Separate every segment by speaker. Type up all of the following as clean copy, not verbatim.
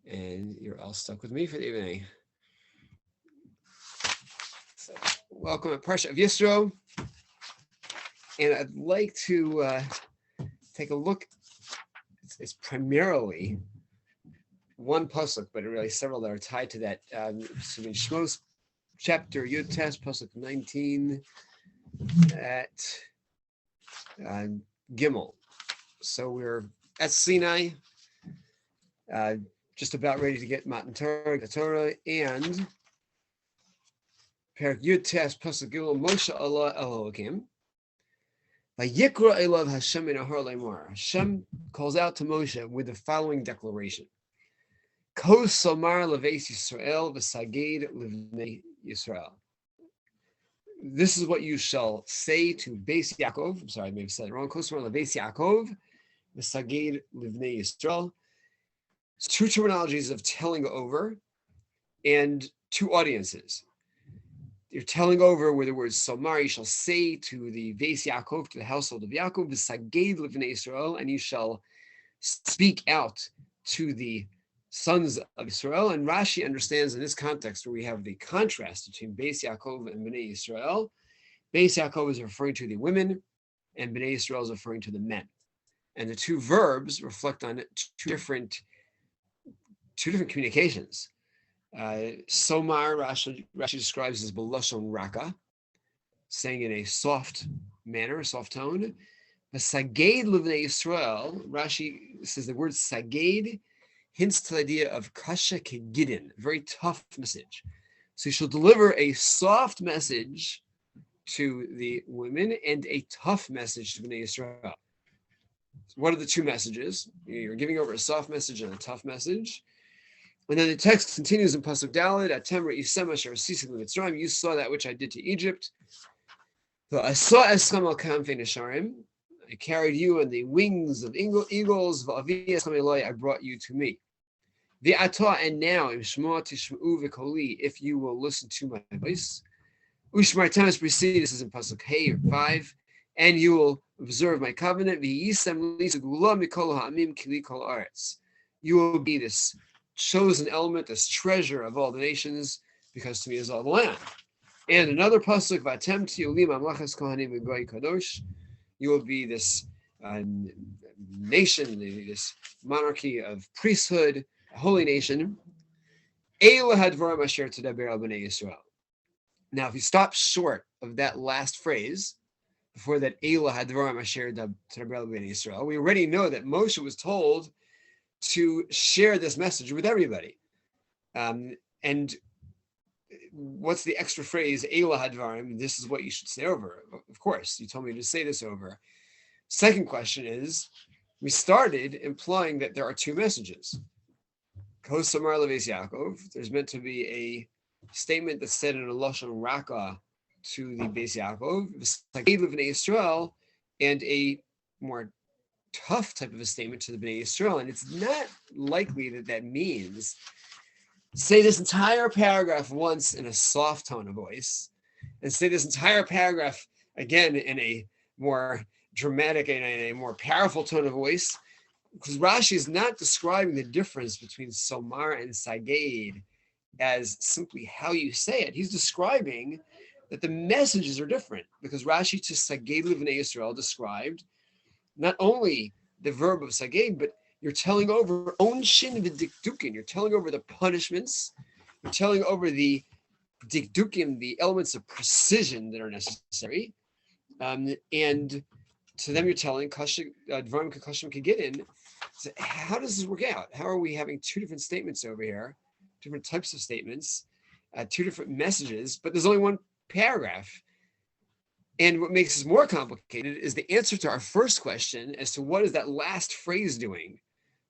Speaker 1: and you're all stuck with me for the evening. So, welcome to Parasha Yitro, and I'd like to take a look. It's primarily one pasuk, but really several that are tied to that. So in Shmos chapter Yud Tes pasuk 19 at Gimel. So we're at Sinai, just about ready to get Matan Torah, the Torah, and Perak Yud Tes pasuk Gimel Moshe Allah Elohim. Vayikra Elav Hashem in Ahar Lemar. Hashem calls out to Moshe with the following declaration: Kos Somar Leves Yisrael v'Saged Livnei Yisrael. This is what you shall say to Beis Yaakov. I'm sorry, I may have said it wrong. Kos Somar Leves Yaakov v'Saged Livnei Yisrael. It's two terminologies of telling over and two audiences. You're telling over where the word Somar, you shall say to the Beis Yaakov, to the household of Yaakov, the Saged Livnei Israel, and you shall speak out to the sons of Israel. And Rashi understands in this context where we have the contrast between Beis Yaakov and Bnei Israel. Beis Yaakov is referring to the women, and Bnei Israel is referring to the men. And the two verbs reflect on two different communications. Somar, Rashi describes as B'lashon Raka, saying in a soft manner, a soft tone. The Saged Livnei Yisrael, Rashi says the word Saged hints to the idea of Kasha Kegidin, a very tough message. So you shall deliver a soft message to the women and a tough message to Bnei Yisrael. So what are the two messages? You're giving over a soft message and a tough message. And then the text continues in Pasuk Daled, Atem re'isem asher asisi l'Mitzrayim. You saw that which I did to Egypt. So I saw eschem al kanfei nesharim. I carried you on the wings of eagles. V'avi eschem eloi. I brought you to me. V'ata, and now im shema tishma'u v'koli. If you will listen to my voice. Ushmartem es brisi. This is in Pasuk Hey 5. And you will observe my covenant. V'yisem li segula mikol ha'amim kili kol aretz. You will be this chosen element, this treasure of all the nations, because to me is all the land. And another pasuk, Vatem tiolim amlachas kohanim v'goy kadosh. You will be this nation, this monarchy of priesthood, a holy nation. Eila hadvarim asher tedaber al bnei Yisrael. Now, if you stop short of that last phrase, before that Eila hadvarim asher tedaber al bnei Yisrael, we already know that Moshe was told to share this message with everybody. And what's the extra phrase, Eila hadvarim? This is what you should say over. Of course, you told me to say this over. Second question is, we started implying that there are two messages. Kos Samar Leves Yaakov, there's meant to be a statement that's said in a Lashon Raka to the Beis Yaakov, Saged Livnei Yisrael, and a more tough type of a statement to the Bnei Yisrael. And it's not likely that means say this entire paragraph once in a soft tone of voice and say this entire paragraph again in a more dramatic and a more powerful tone of voice, because Rashi is not describing the difference between Somar and Saged as simply how you say it. He's describing that the messages are different, because Rashi to Saged Livnei Yisrael described not only the verb of Saged, but you're telling over onshin v'dikdukin. You're telling over the punishments. You're telling over the dikdukin, the elements of precision that are necessary. And to them, you're telling dvarim k'kashim k'gidin. So how does this work out? How are we having two different statements over here, different types of statements, two different messages, but there's only one paragraph? And what makes this more complicated is the answer to our first question as to what is that last phrase doing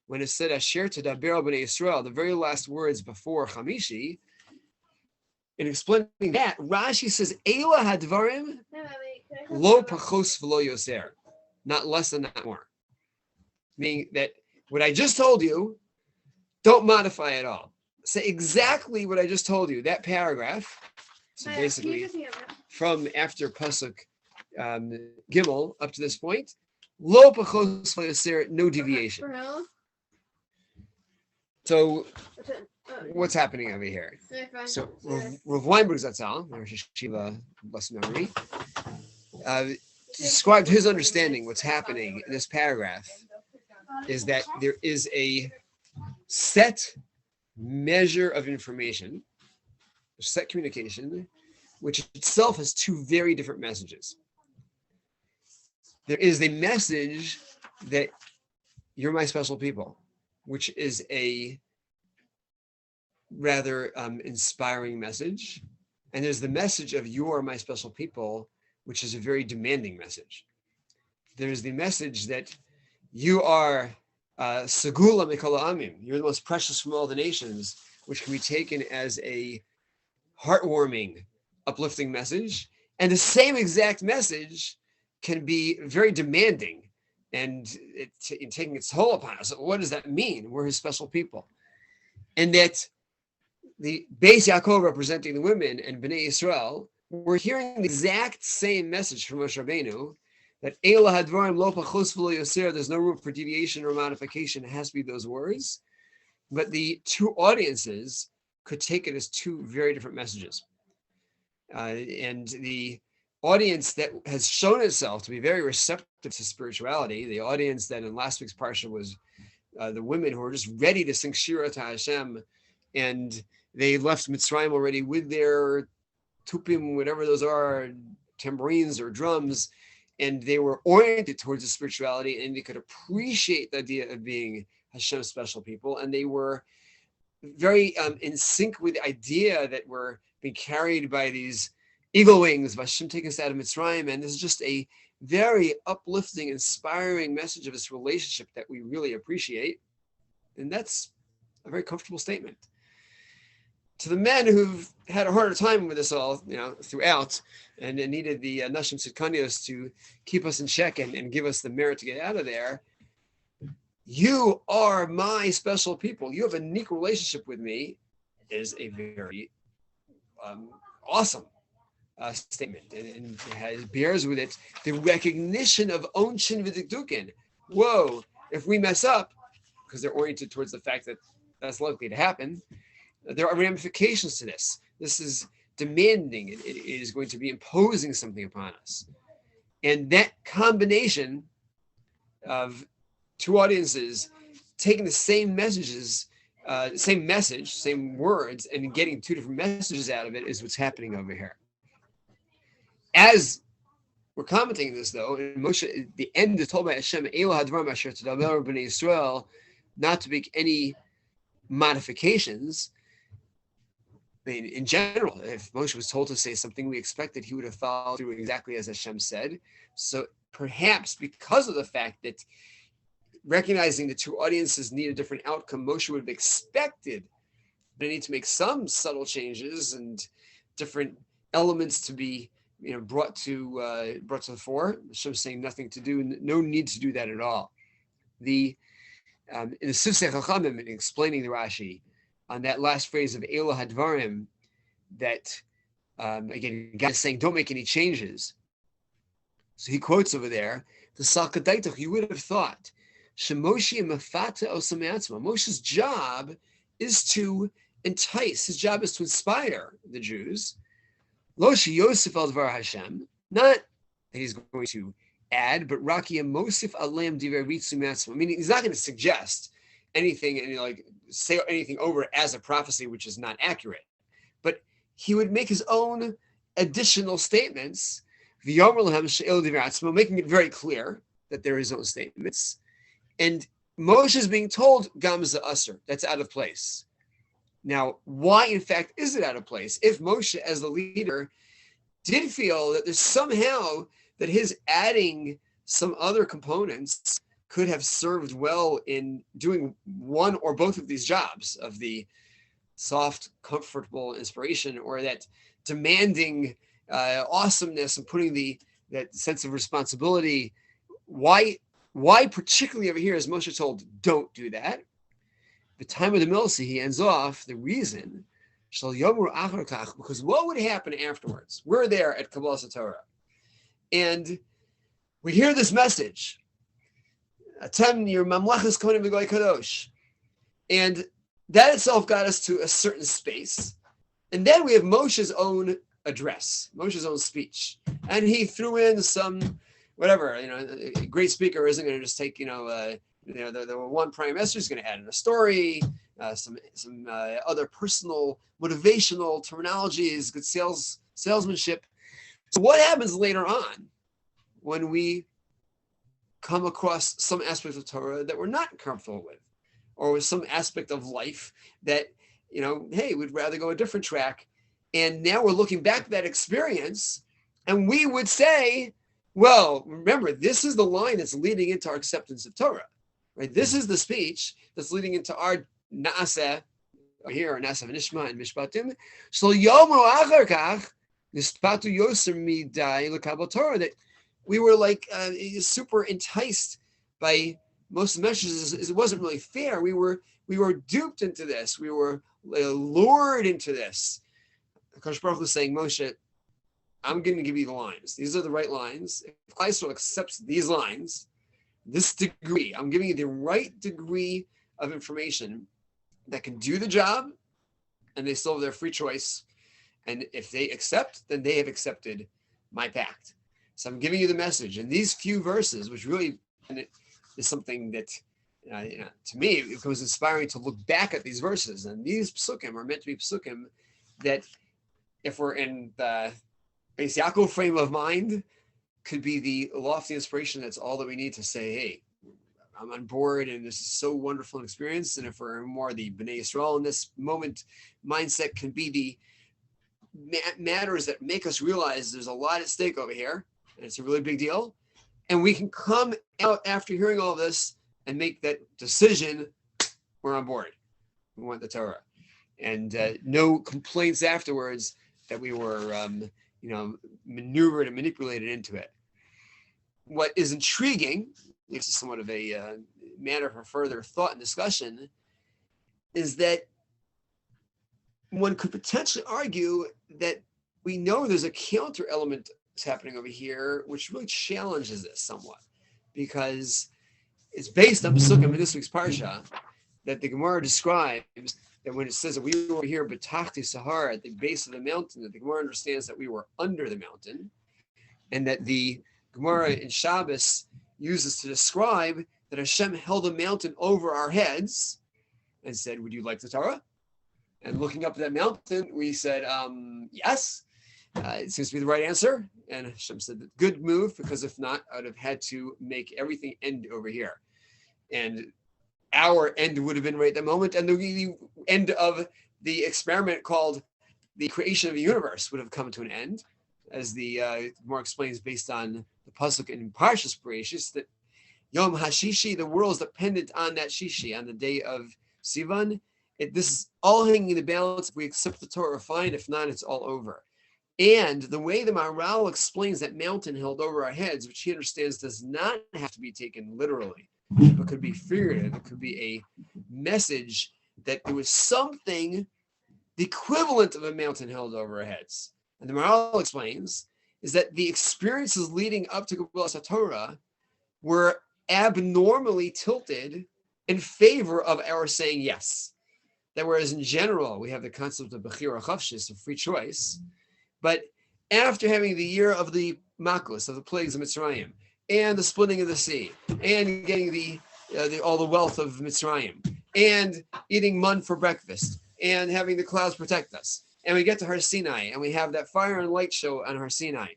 Speaker 1: when it said Asher Tedaber Bnei Yisrael, the very last words before Chamishi. In explaining that, Rashi says Eila hadvarim lo pachos v'lo yoser, not less than not more. Meaning that what I just told you, don't modify at all. Say exactly what I just told you. That paragraph. So basically, from after Pasuk Gimel up to this point, lo pachos v'lo yoser, no deviation. So what's happening over here? So Rav Weinberg Zatzal, Rosh Hashiva, blessed memory, described his understanding. What's happening in this paragraph is that there is a set measure of information, set communication, which itself has two very different messages. There is a message that you're my special people, which is a rather inspiring message. And there's the message of you are my special people, which is a very demanding message. There's the message that you are Segula Mikol Amim, you're the most precious from all the nations, which can be taken as a heartwarming, uplifting message. And the same exact message can be very demanding and taking its toll upon us. What does that mean? We're his special people. And that the Beis Yaakov representing the women and Bnei Yisrael, we're hearing the exact same message from Moshe Rabbeinu, that Eila Hadvarim Lo Pachos V'Lo Yoser, there's no room for deviation or modification, it has to be those words. But the two audiences could take it as two very different messages. And the audience that has shown itself to be very receptive to spirituality, the audience that in last week's Parsha was the women who were just ready to sing Shira to Hashem, and they left Mitzrayim already with their tupim, whatever those are, tambourines or drums, and they were oriented towards the spirituality, and they could appreciate the idea of being Hashem's special people, and they were very in sync with the idea that we're being carried by these eagle wings, by Hashem taking us out of Mitzrayim, and this is just a very uplifting, inspiring message of this relationship that we really appreciate, and that's a very comfortable statement. To the men who've had a harder time with this all, throughout, and needed the Nashim Tzidkanios to keep us in check and give us the merit to get out of there, you are my special people. You have a unique relationship with me, is a very awesome statement, and it bears with it the recognition of onshin v'dikdukin. Whoa, if we mess up, because they're oriented towards the fact that that's likely to happen, there are ramifications to this. This is demanding. It is going to be imposing something upon us. And that combination of two audiences taking the same messages, same message, same words, and getting two different messages out of it is what's happening over here. As we're commenting this, though, in Moshe, the end is told by Hashem, Eila Hadvarim Asher Tadaber B'nei Yisrael, not to make any modifications. I mean, in general, if Moshe was told to say something, we expected he would have followed through exactly as Hashem said. So perhaps because of the fact that recognizing the two audiences need a different outcome, Moshe would have expected they need to make some subtle changes and different elements to be brought to the fore. Hashem saying nothing to do, no need to do that at all. In the Sifsei Chachamim, in explaining the Rashi on that last phrase of Eila Hadvarim, that again, God is saying, don't make any changes. So he quotes over there, the Salkadaitach, you would have thought, Shemoshi Mafata Osameatzma, Moshe's job is to entice, his job is to inspire the Jews. Loshi Yosef al Dvar Hashem, not that he's going to add, but Rakia Mosif Alem Diver Ritzu Matzma. Meaning he's not going to suggest anything and say anything over as a prophecy which is not accurate, but he would make his own additional statements, making it very clear that they're his own statements. And Moshe is being told Gamza Usr, that's out of place. Now, why in fact is it out of place? If Moshe, as the leader, did feel that there's somehow that his adding some other components could have served well in doing one or both of these jobs of the soft, comfortable inspiration or that demanding awesomeness and putting that sense of responsibility. Why particularly over here is Moshe told, don't do that? The time of the Milsi, he ends off the reason, because what would happen afterwards? We're there at Kabbalah Torah, and we hear this message, Atem your mamlachas konim v'goy kadosh, and that itself got us to a certain space. And then we have Moshe's own address, Moshe's own speech. And he threw in some, whatever, a great speaker isn't going to just take, the one prime minister is going to add in a story, some other personal motivational terminologies, good salesmanship. So what happens later on when we come across some aspects of Torah that we're not comfortable with, or with some aspect of life that, hey, we'd rather go a different track. And now we're looking back at that experience, and we would say, well, remember, this is the line that's leading into our acceptance of Torah, right? This is the speech that's leading into our Naaseh, here, Naaseh v'nishma and Mishpatim. Shlo yomo achar kach nispatu yoser midai l'kabel Torah, that we were like super enticed by most of the messages. It wasn't really fair. We were duped into this. We were lured into this. Kadosh Baruch Hu is saying, Moshe, I'm going to give you the lines. These are the right lines. If Klal Yisrael accepts these lines, this degree, I'm giving you the right degree of information that can do the job, and they still have their free choice. And if they accept, then they have accepted my pact. So I'm giving you the message. And these few verses, which really is something that, to me, it was inspiring to look back at these verses. And these psukim are meant to be psukim that, if we're in the Beis Yaakov frame of mind, could be the lofty inspiration that's all that we need to say, hey, I'm on board, and this is so wonderful an experience. And if we're more the Bnei Yisrael in this moment, mindset can be the matters that make us realize there's a lot at stake over here, and it's a really big deal. And we can come out after hearing all this and make that decision, we're on board. We want the Torah. And no complaints afterwards that we were, maneuvered and manipulated into it. What is intriguing, this is somewhat of a matter for further thought and discussion, is that one could potentially argue that we know there's a counter element that's happening over here, which really challenges this somewhat, because it's based on Pesukim in this week's Parsha that the Gemara describes that when it says that we were here B'tachti Sahara, at the base of the mountain, that the Gemara understands that we were under the mountain, and that the Gemara in Shabbos uses to describe that Hashem held a mountain over our heads and said, would you like the Torah? And looking up at that mountain, we said, yes. It seems to be the right answer. And Hashem said, good move, because if not, I would have had to make everything end over here. And our end would have been right at that moment. And the end of the experiment called the creation of the universe would have come to an end, as the more explains based on the pasuk in Parshas Preis, that Yom HaShishi, the world is dependent on that Shishi, on the day of Sivan. This is all hanging in the balance. If we accept the Torah, fine. If not, it's all over. And the way the Maharal explains that mountain held over our heads, which he understands does not have to be taken literally, but could be figurative. It could be a message that there was something, the equivalent of a mountain held over our heads. And the Maharal explains is that the experiences leading up to Kabbalas HaTorah were abnormally tilted in favor of our saying yes. That whereas in general, we have the concept of Bechira Chavshis, of free choice, but after having the year of the Makos, of the plagues of Mitzrayim, and the splitting of the sea, and getting all the wealth of Mitzrayim, and eating mun for breakfast, and having the clouds protect us, and we get to Har Sinai, and we have that fire and light show on Har Sinai,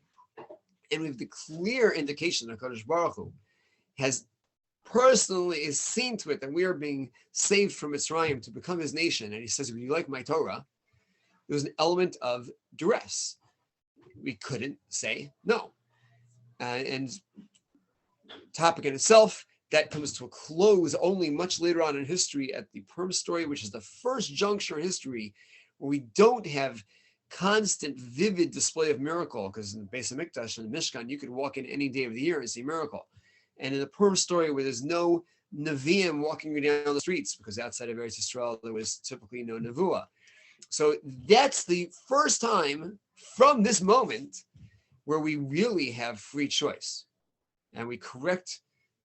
Speaker 1: and we have the clear indication that Kadosh Baruch Hu has personally is seen to it that we are being saved from Mitzrayim to become his nation. And he says, would you like my Torah? There was an element of duress. We couldn't say no. And topic in itself, that comes to a close only much later on in history at the Purim story, which is the first juncture in history where we don't have constant, vivid display of miracle, because in the Beis HaMikdash and the Mishkan, you could walk in any day of the year and see miracle. And in the Purim story, where there's no Nevi'im walking down the streets, because outside of Eretz Yisrael, there was typically no Nevuah. So that's the first time from this moment where we really have free choice. And we correct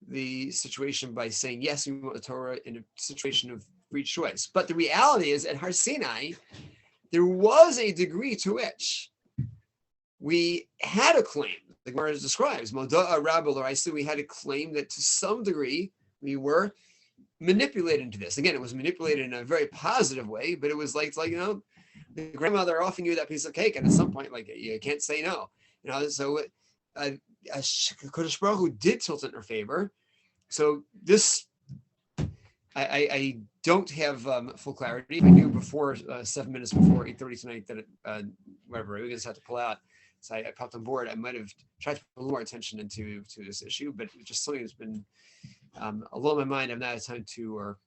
Speaker 1: the situation by saying, yes, we want the Torah in a situation of free choice. But the reality is at Har Sinai, there was a degree to which we had a claim. The Gemara describes, Moda'a Rabbi L'Raisa, we had a claim that to some degree we were manipulated into this. Again, it was manipulated in a very positive way, but it was like, it's like, the grandmother offering you that piece of cake, and at some point, like, you can't say no. So Kodesh Baruch Hu did tilt in her favor. So this, I don't have full clarity. I knew before 7 minutes before 8:30 tonight that whatever, we just had to pull out. So I popped on board. I might have tried to put a little more attention into this issue, but it's just something that's been a little in my mind. I've not had time to or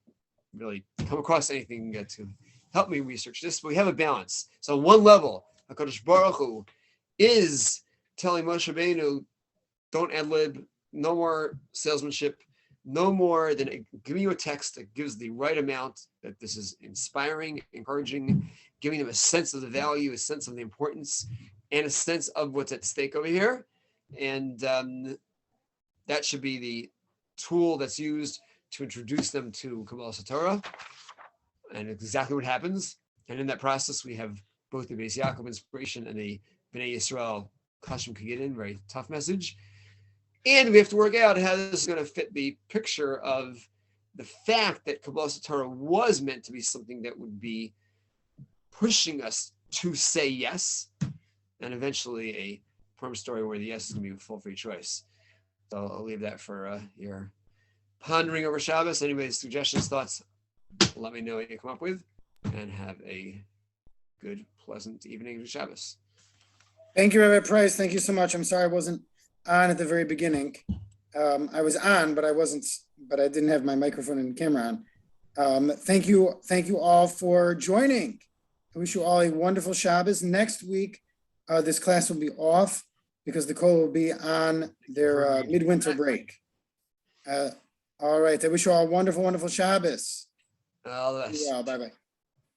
Speaker 1: really come across anything to help me research this. But we have a balance. So on one level, HaKadosh Baruch Hu is telling Moshe Rabbeinu, don't ad-lib, no more salesmanship, no more than giving you a text that gives the right amount, that this is inspiring, encouraging, giving them a sense of the value, a sense of the importance, and a sense of what's at stake over here. And that should be the tool that's used to introduce them to Kabbalah Satorah. And exactly what happens. And in that process, we have both the Beis Yaakov inspiration and the Bnei Yisrael Kashim Kigidin, very tough message. And we have to work out how this is going to fit the picture of the fact that Kabbalah Satorah was meant to be something that would be pushing us to say yes, and eventually a firm story where the yes is going to be a full free choice. So I'll leave that for your pondering over Shabbos. Anyways, suggestions, thoughts, let me know what you come up with, and have a good, pleasant evening of Shabbos.
Speaker 2: Thank you, Rabbi Preis. Thank you so much. I'm sorry I wasn't on at the very beginning. I was on, but I didn't have my microphone and camera on. Thank you all for joining. I wish you all a wonderful Shabbos. Next week, this class will be off because the Kollel will be on their midwinter break. All right. I wish you all a wonderful, wonderful Shabbos.
Speaker 1: All the best.
Speaker 2: Yeah, bye-bye.